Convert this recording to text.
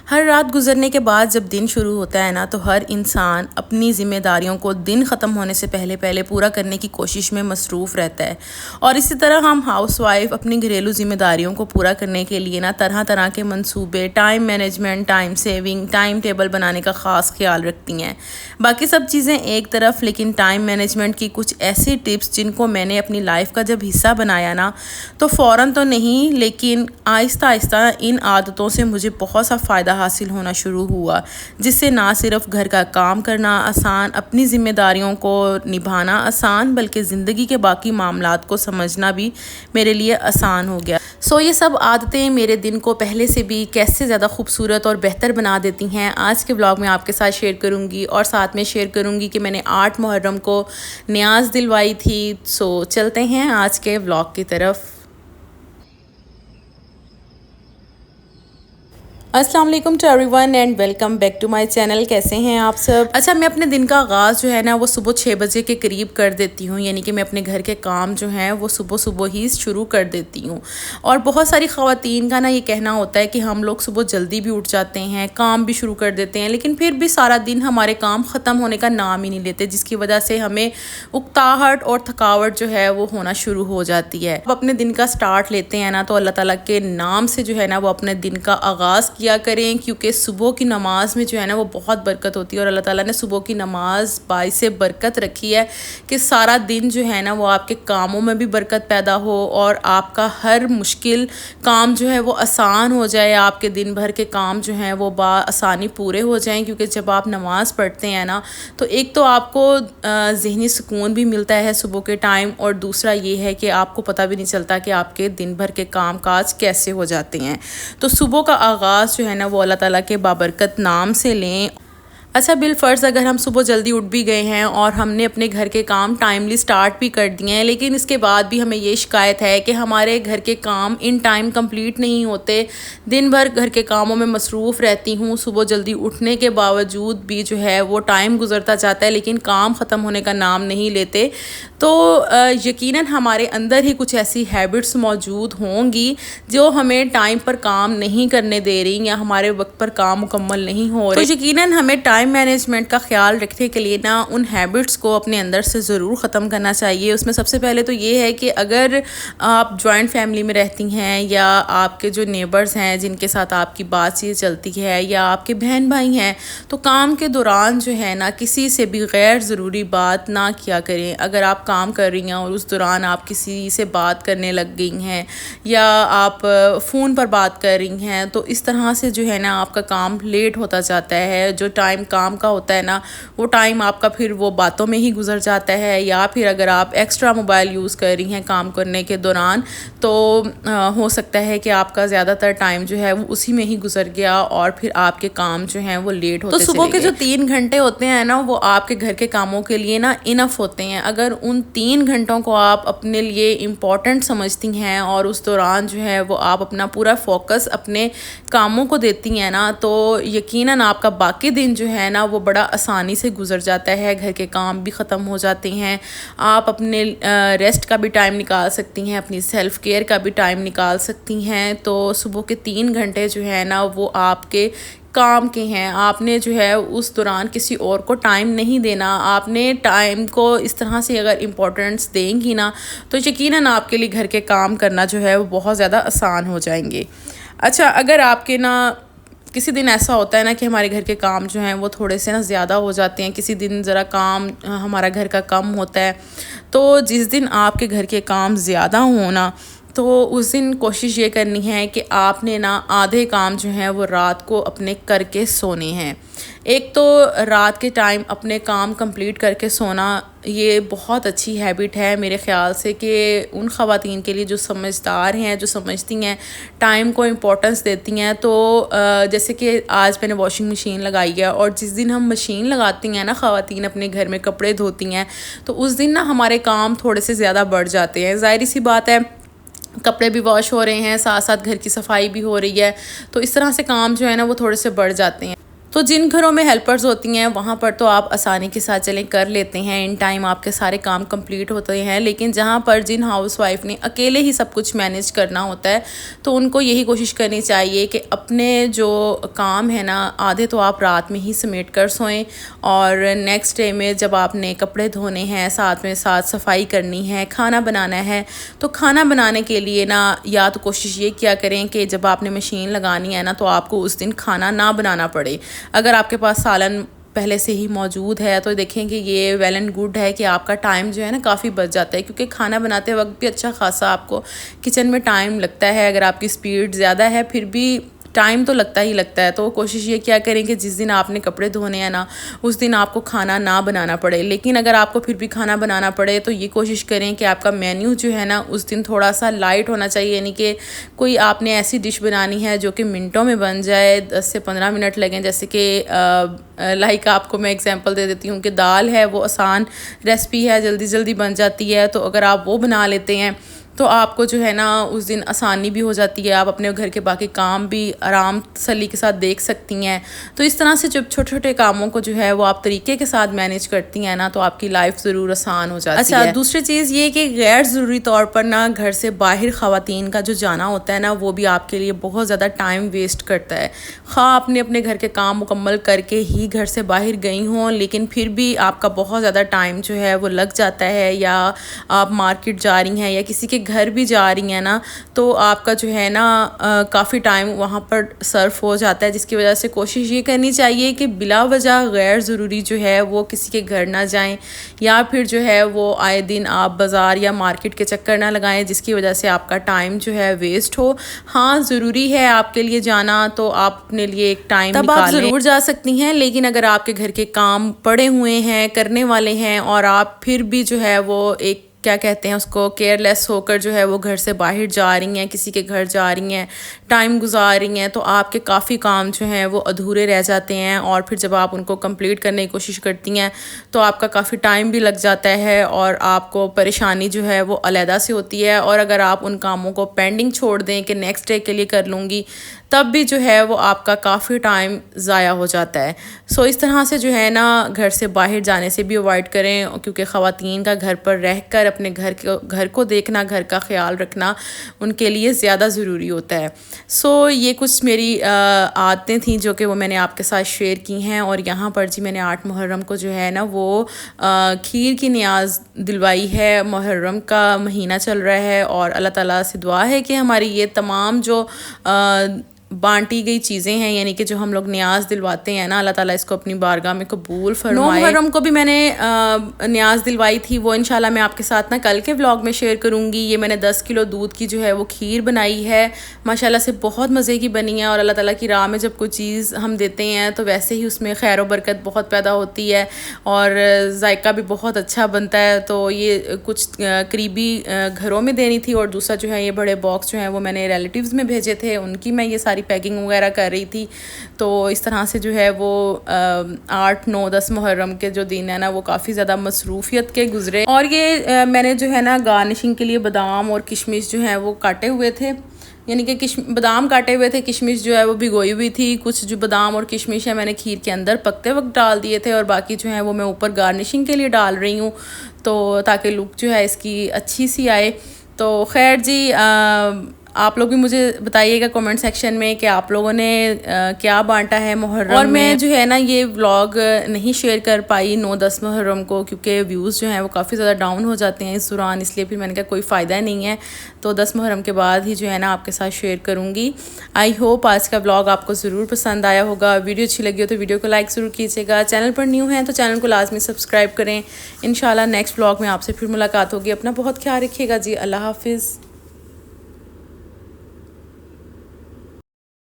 ہر رات گزرنے کے بعد جب دن شروع ہوتا ہے نا تو ہر انسان اپنی ذمہ داریوں کو دن ختم ہونے سے پہلے پورا کرنے کی کوشش میں مصروف رہتا ہے، اور اسی طرح ہم ہاؤس وائف اپنی گھریلو ذمہ داریوں کو پورا کرنے کے لیے نا طرح طرح کے منصوبے، time management, time saving, time table بنانے کا خاص خیال رکھتی ہیں۔ باقی سب چیزیں ایک طرف، لیکن ٹائم مینجمنٹ کی کچھ ایسی ٹپس جن کو میں نے اپنی لائف کا جب حصہ بنایا نا تو فوراً تو نہیں، لیکن آہستہ آہستہ ان عادتوں سے مجھے بہت سا فائدہ حاصل ہونا شروع ہوا، جس سے نہ صرف گھر کا کام کرنا آسان، اپنی ذمہ داریوں کو نبھانا آسان، بلکہ زندگی کے باقی معاملات کو سمجھنا بھی میرے لیے آسان ہو گیا۔ یہ سب عادتیں میرے دن کو پہلے سے بھی کیسے زیادہ خوبصورت اور بہتر بنا دیتی ہیں، آج کے ولاگ میں آپ کے ساتھ شیئر کروں گی، اور ساتھ میں شیئر کروں گی کہ میں نے 8 محرم کو نیاز دلوائی تھی۔ چلتے ہیں آج کے ولاگ کی طرف۔ السلام علیکم to everyone and welcome back to my channel. کیسے ہیں آپ سب؟ اچھا، میں اپنے دن کا آغاز جو ہے نا وہ صبح 6 بجے کے قریب کر دیتی ہوں، یعنی کہ میں اپنے گھر کے کام جو ہیں وہ صبح ہی شروع کر دیتی ہوں۔ اور بہت ساری خواتین کا نا یہ کہنا ہوتا ہے کہ ہم لوگ صبح جلدی بھی اٹھ جاتے ہیں، کام بھی شروع کر دیتے ہیں، لیکن پھر بھی سارا دن ہمارے کام ختم ہونے کا نام ہی نہیں لیتے، جس کی وجہ سے ہمیں اکتاہٹ اور تھکاوٹ جو ہے وہ ہونا شروع ہو جاتی ہے۔ اب اپنے دن کا سٹارٹ لیتے ہیں نا تو اللہ تعالیٰ کے نام سے جو ہے نا وہ اپنے دن کا آغاز کیا کریں، کیونکہ صبح کی نماز میں جو ہے نا وہ بہت برکت ہوتی ہے، اور اللہ تعالیٰ نے صبح کی نماز باعث برکت رکھی ہے کہ سارا دن جو ہے نا وہ آپ کے کاموں میں بھی برکت پیدا ہو، اور آپ کا ہر مشکل کام جو ہے وہ آسان ہو جائے، آپ کے دن بھر کے کام جو ہیں وہ آسانی پورے ہو جائیں۔ کیونکہ جب آپ نماز پڑھتے ہیں نا تو ایک تو آپ کو ذہنی سکون بھی ملتا ہے صبح کے ٹائم، اور دوسرا یہ ہے کہ آپ کو پتہ بھی نہیں چلتا کہ آپ کے دن بھر کے کام کاج کیسے ہو جاتے ہیں۔ تو صبح کا آغاز جو ہے نا وہ اللہ تعالیٰ کے بابرکت نام سے لیں۔ اچھا، بالفرض اگر ہم صبح جلدی اٹھ بھی گئے ہیں اور ہم نے اپنے گھر کے کام ٹائملی سٹارٹ بھی کر دیے ہیں، لیکن اس کے بعد بھی ہمیں یہ شکایت ہے کہ ہمارے گھر کے کام ان ٹائم کمپلیٹ نہیں ہوتے، دن بھر گھر کے کاموں میں مصروف رہتی ہوں، صبح جلدی اٹھنے کے باوجود بھی جو ہے وہ ٹائم گزرتا جاتا ہے، لیکن کام ختم ہونے کا نام نہیں لیتے، تو یقیناً ہمارے اندر ہی کچھ ایسی ہیبٹس موجود ہوں گی جو ہمیں ٹائم پر کام نہیں کرنے دے رہی، یا ہمارے وقت پر کام مکمل نہیں ہو رہے۔ تو یقیناً ہمیں ٹائم مینجمنٹ کا خیال رکھنے کے لیے نا ان ہیبٹس کو اپنے اندر سے ضرور ختم کرنا چاہیے۔ اس میں سب سے پہلے تو یہ ہے کہ اگر آپ جوائنٹ فیملی میں رہتی ہیں، یا آپ کے جو نیبرز ہیں جن کے ساتھ آپ کی بات چیت چلتی ہے، یا آپ کے بہن بھائی ہیں، تو کام کے دوران جو ہے نا کسی سے بھی غیر ضروری بات نہ کیا کریں۔ اگر آپ کام کر رہی ہیں اور اس دوران آپ کسی سے بات کرنے لگ گئی ہیں، یا آپ فون پر بات کر رہی ہیں، تو اس طرح سے جو ہے نا آپ کا کام لیٹ ہوتا جاتا ہے۔ جو ٹائم کام کا ہوتا ہے نا وہ ٹائم آپ کا پھر وہ باتوں میں ہی گزر جاتا ہے، یا پھر اگر آپ ایکسٹرا موبائل یوز کر رہی ہیں کام کرنے کے دوران تو ہو سکتا ہے کہ آپ کا زیادہ تر ٹائم جو ہے وہ اسی میں ہی گزر گیا، اور پھر آپ کے کام جو ہیں وہ لیٹ ہوتے چلے گئے۔ تو صبح کے جو 3 گھنٹے ہوتے ہیں نا وہ آپ کے گھر کے کاموں کے لیے نا انف ہوتے ہیں۔ اگر ان 3 گھنٹوں کو آپ اپنے لیے امپورٹنٹ سمجھتی ہیں اور اس دوران جو ہے وہ آپ اپنا پورا فوکس اپنے کاموں کو دیتی ہیں نا، تو یقیناً آپ کا باقی دن جو ہے نا وہ بڑا آسانی سے گزر جاتا ہے، گھر کے کام بھی ختم ہو جاتے ہیں، آپ اپنے ریسٹ کا بھی ٹائم نکال سکتی ہیں، اپنی سیلف کیئر کا بھی ٹائم نکال سکتی ہیں۔ تو صبح کے 3 گھنٹے جو ہے نا وہ آپ کے کام کے ہیں، آپ نے جو ہے اس دوران کسی اور کو ٹائم نہیں دینا، آپ نے ٹائم کو اس طرح سے اگر امپورٹنس دیں گی نا تو یقیناً آپ کے لیے گھر کے کام کرنا جو ہے وہ بہت زیادہ آسان ہو جائیں گے۔ اچھا، اگر آپ کے نا کسی دن ایسا ہوتا ہے نا کہ ہمارے گھر کے کام جو ہیں وہ تھوڑے سے نا زیادہ ہو جاتے ہیں، کسی دن ذرا کام ہمارا گھر کا کم ہوتا ہے، تو جس دن آپ کے گھر کے کام زیادہ ہونا تو اس دن کوشش یہ کرنی ہے کہ آپ نے نا آدھے کام جو ہیں وہ رات کو اپنے کر کے سونے ہیں۔ ایک تو رات کے ٹائم اپنے کام کمپلیٹ کر کے سونا یہ بہت اچھی ہیبٹ ہے میرے خیال سے، کہ ان خواتین کے لیے جو سمجھدار ہیں، جو سمجھتی ہیں، ٹائم کو امپورٹنس دیتی ہیں۔ تو جیسے کہ آج میں نے واشنگ مشین لگائی ہے، اور جس دن ہم مشین لگاتی ہیں نا خواتین اپنے گھر میں کپڑے دھوتی ہیں، تو اس دن نا ہمارے کام تھوڑے سے زیادہ بڑھ جاتے ہیں۔ ظاہری سی بات ہے، کپڑے بھی واش ہو رہے ہیں، ساتھ ساتھ گھر کی صفائی بھی ہو رہی ہے، تو اس طرح سے کام جو ہے نا وہ تھوڑے سے بڑھ جاتے ہیں۔ تو جن گھروں میں ہیلپرز ہوتی ہیں وہاں پر تو آپ آسانی کے ساتھ چلیں کر لیتے ہیں، ان ٹائم آپ کے سارے کام کمپلیٹ ہوتے ہیں، لیکن جہاں پر جن ہاؤس وائف نے اکیلے ہی سب کچھ مینیج کرنا ہوتا ہے تو ان کو یہی کوشش کرنی چاہیے کہ اپنے جو کام ہے نا آدھے تو آپ رات میں ہی سمیٹ کر سوئیں، اور نیکسٹ ڈے میں جب آپ نے کپڑے دھونے ہیں، ساتھ میں ساتھ صفائی کرنی ہے، کھانا بنانا ہے، تو کھانا بنانے کے لیے نا یا تو کوشش یہ کیا کریں کہ جب آپ نے مشین لگانی ہے نا تو آپ کو اس دن کھانا نہ بنانا پڑے۔ اگر آپ کے پاس سالن پہلے سے ہی موجود ہے تو دیکھیں کہ یہ ویل اینڈ گڈ ہے کہ آپ کا ٹائم جو ہے نا کافی بچ جاتا ہے، کیونکہ کھانا بناتے وقت بھی اچھا خاصا آپ کو کچن میں ٹائم لگتا ہے، اگر آپ کی سپیڈ زیادہ ہے پھر بھی ٹائم تو لگتا ہی لگتا ہے۔ تو کوشش یہ کیا کریں کہ جس دن آپ نے کپڑے دھونے ہیں نا اس دن آپ کو کھانا نہ بنانا پڑے، لیکن اگر آپ کو پھر بھی کھانا بنانا پڑے تو یہ کوشش کریں کہ آپ کا مینیو جو ہے نا اس دن تھوڑا سا لائٹ ہونا چاہیے، یعنی کہ کوئی آپ نے ایسی ڈش بنانی ہے جو کہ منٹوں میں بن جائے، 10 سے 15 منٹ لگیں، جیسے کہ لائک آپ کو میں ایگزامپل دے دیتی ہوں کہ دال ہے، وہ آسان ریسپی ہے، جلدی جلدی بن جاتی ہے، تو اگر آپ وہ بنا لیتے ہیں تو آپ کو جو ہے نا اس دن آسانی بھی ہو جاتی ہے، آپ اپنے گھر کے باقی کام بھی آرام تسلی کے ساتھ دیکھ سکتی ہیں۔ تو اس طرح سے جب چھوٹے چھوٹے کاموں کو جو ہے وہ آپ طریقے کے ساتھ مینیج کرتی ہیں نا تو آپ کی لائف ضرور آسان ہو جاتی ہے۔ اچھا، دوسری چیز یہ کہ غیر ضروری طور پر نا گھر سے باہر خواتین کا جو جانا ہوتا ہے نا وہ بھی آپ کے لیے بہت زیادہ ٹائم ویسٹ کرتا ہے، خواہ آپ نے اپنے گھر کے کام مکمل کر کے ہی گھر سے باہر گئی ہوں، لیکن پھر بھی آپ کا بہت زیادہ ٹائم جو ہے وہ لگ جاتا ہے، یا آپ مارکیٹ جا رہی ہیں یا کسی کے گھر بھی جا رہی ہیں نا تو آپ کا جو ہے نا کافی ٹائم وہاں پر صرف ہو جاتا ہے، جس کی وجہ سے کوشش یہ کرنی چاہیے کہ بلا وجہ غیر ضروری جو ہے وہ کسی کے گھر نہ جائیں، یا پھر جو ہے وہ آئے دن آپ بازار یا مارکیٹ کے چکر نہ لگائیں جس کی وجہ سے آپ کا ٹائم جو ہے ویسٹ ہو۔ ہاں ضروری ہے آپ کے لیے جانا تو آپ اپنے لیے ایک ٹائم تب آپ ضرور جا سکتی ہیں، لیکن اگر آپ کے گھر کے کام پڑے ہوئے ہیں، کرنے والے ہیں، اور آپ پھر بھی جو ہے وہ ایک کیا کہتے ہیں اس کو کیئر لیس ہو کر جو ہے وہ گھر سے باہر جا رہی ہیں، کسی کے گھر جا رہی ہیں، ٹائم گزار رہی ہیں، تو آپ کے کافی کام جو ہیں وہ ادھورے رہ جاتے ہیں، اور پھر جب آپ ان کو کمپلیٹ کرنے کی کوشش کرتی ہیں تو آپ کا کافی ٹائم بھی لگ جاتا ہے، اور آپ کو پریشانی جو ہے وہ علیحدہ سے ہوتی ہے۔ اور اگر آپ ان کاموں کو پینڈنگ چھوڑ دیں کہ نیکسٹ ڈے کے لیے کر لوں گی تب بھی جو ہے وہ آپ کا کافی ٹائم ضائع ہو جاتا ہے۔ سو اس طرح سے جو ہے نا گھر سے باہر جانے سے بھی اوائڈ کریں، کیونکہ خواتین کا گھر پر رہ کر اپنے گھر کو دیکھنا، گھر کا خیال رکھنا ان کے لیے زیادہ ضروری ہوتا ہے۔ سو یہ کچھ میری عادتیں تھیں جو کہ وہ میں نے آپ کے ساتھ شیئر کی ہیں، اور یہاں پر جی میں نے 8 محرم کو جو ہے نا وہ کھیر کی نیاز دلوائی ہے۔ محرم کا مہینہ چل رہا ہے اور اللہ تعالیٰ سے دعا ہے کہ ہماری یہ تمام جو بانٹی گئی چیزیں ہیں، یعنی کہ جو ہم لوگ نیاز دلواتے ہیں نا، اللہ تعالیٰ اس کو اپنی بارگاہ میں قبول فرمائے۔ 9 محرم کو بھی میں نے نیاز دلوائی تھی، وہ انشاءاللہ میں آپ کے ساتھ نا کل کے ولاگ میں شیئر کروں گی۔ یہ میں نے 10 کلو دودھ کی جو ہے وہ کھیر بنائی ہے، ماشاءاللہ سے بہت مزے کی بنی ہے، اور اللہ تعالیٰ کی راہ میں جب کوئی چیز ہم دیتے ہیں تو ویسے ہی اس میں خیر و برکت بہت پیدا ہوتی ہے، اور ذائقہ بھی بہت اچھا بنتا ہے۔ تو یہ کچھ قریبی گھروں میں دینی تھی، اور دوسرا جو ہے یہ بڑے باکس جو ہیں وہ میں نے ریلیٹیوز میں بھیجے تھے، ان کی میں یہ ساری پیکنگ وغیرہ کر رہی تھی۔ تو اس طرح سے جو ہے وہ 8، 9، 10 محرم کے جو دن ہے نا وہ کافی زیادہ مصروفیت کے گزرے، اور یہ میں نے جو ہے نا گارنشنگ کے لیے بادام اور کشمش جو ہیں وہ کاٹے ہوئے تھے، یعنی کہ بادام کاٹے ہوئے تھے، کشمش جو ہے وہ بھگوئی ہوئی تھی، کچھ جو بادام اور کشمش ہے میں نے کھیر کے اندر پکتے وقت ڈال دیے تھے، اور باقی جو ہیں وہ میں اوپر گارنشنگ کے لیے ڈال رہی ہوں، تو تاکہ لک جو ہے اس کی اچھی سی آئے۔ تو خیر جی، آپ لوگ بھی مجھے بتائیے گا کمنٹ سیکشن میں کہ آپ لوگوں نے کیا بانٹا ہے محرم میں۔ اور میں جو ہے نا یہ ولاگ نہیں شیئر کر پائی 9، 10 محرم کو، کیونکہ ویوز جو ہیں وہ کافی زیادہ ڈاؤن ہو جاتے ہیں اس دوران، اس لیے پھر میں نے کہا کوئی فائدہ نہیں ہے، تو 10 محرم کے بعد ہی جو ہے نا آپ کے ساتھ شیئر کروں گی۔ آئی ہوپ آج کا ولاگ آپ کو ضرور پسند آیا ہوگا، ویڈیو اچھی لگی ہو تو ویڈیو کو لائک ضرور کیجیے گا، چینل پر نیو ہیں تو چینل کو لازمی سبسکرائب کریں۔ انشاءاللہ نیکسٹ ولاگ میں آپ سے پھر ملاقات ہوگی، اپنا بہت خیال رکھیے گا جی، اللہ حافظ۔